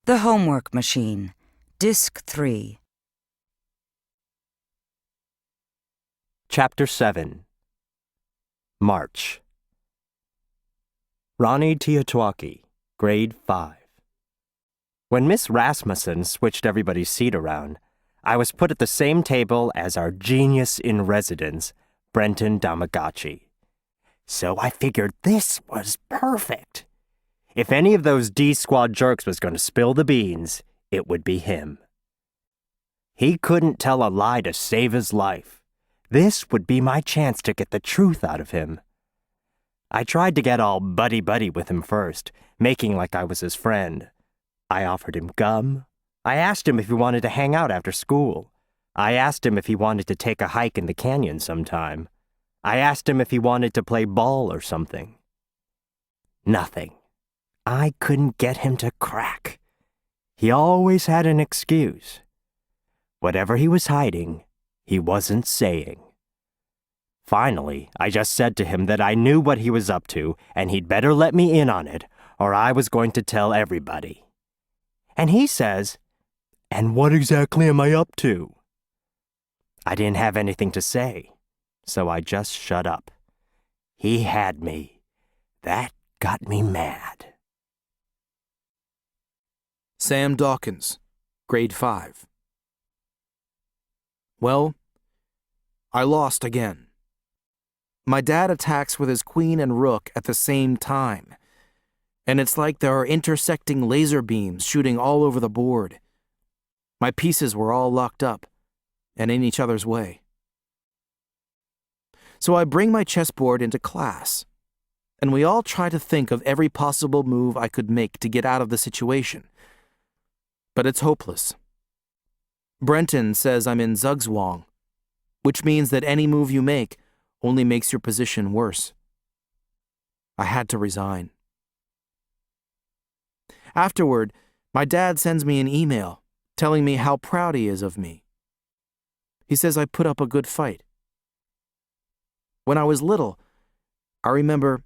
The Homework Machine, Disc 3. Chapter 7. March. Ronnie Tiatuaki, Grade 5. When Miss Rasmussen switched everybody's seat around, I was put at the same table as our genius in residence, Brenton Damagachi. So I figured this was perfect. If any of those D-Squad jerks was going to spill the beans, it would be him. He couldn't tell a lie to save his life. This would be my chance to get the truth out of him. I tried to get all buddy-buddy with him first, making like I was his friend. I offered him gum. I asked him if he wanted to hang out after school. I asked him if he wanted to take a hike in the canyon sometime. I asked him if he wanted to play ball or something. Nothing. I couldn't get him to crack. He always had an excuse. Whatever he was hiding, he wasn't saying. Finally, I just said to him that I knew what he was up to, and he'd better let me in on it, or I was going to tell everybody. And he says, "And what exactly am I up to?" I didn't have anything to say, so I just shut up. He had me. That got me mad. Sam Dawkins, Grade 5. Well, I lost again. My dad attacks with his queen and rook at the same time, and it's like there are intersecting laser beams shooting all over the board. My pieces were all locked up and in each other's way. So I bring my chessboard into class, and we all try to think of every possible move I could make to get out of the situation. But it's hopeless. Brenton says I'm in zugzwang, which means that any move you make only makes your position worse. I had to resign. Afterward, my dad sends me an email telling me how proud he is of me. He says I put up a good fight. When I was little, I remember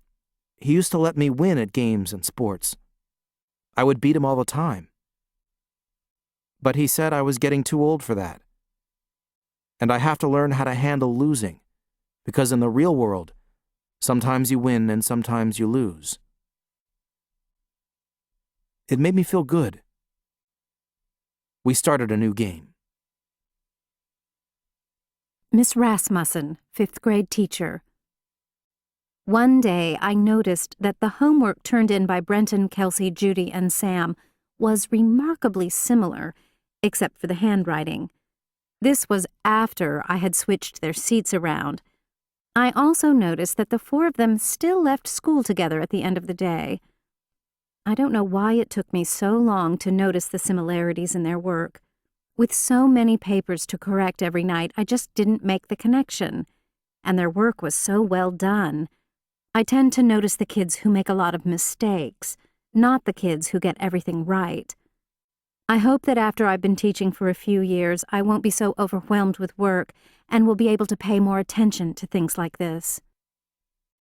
he used to let me win at games and sports. I would beat him all the time. But he said I was getting too old for that. And I have to learn how to handle losing, because in the real world, sometimes you win and sometimes you lose. It made me feel good. We started a new game. Miss Rasmussen, 5th grade teacher. One day I noticed that the homework turned in by Brenton, Kelsey, Judy, and Sam was remarkably similar, except for the handwriting. This was after I had switched their seats around. I also noticed that the 4 of them still left school together at the end of the day. I don't know why it took me so long to notice the similarities in their work. With so many papers to correct every night, I just didn't make the connection. And their work was so well done. I tend to notice the kids who make a lot of mistakes, not the kids who get everything right. I hope that after I've been teaching for a few years, I won't be so overwhelmed with work and will be able to pay more attention to things like this.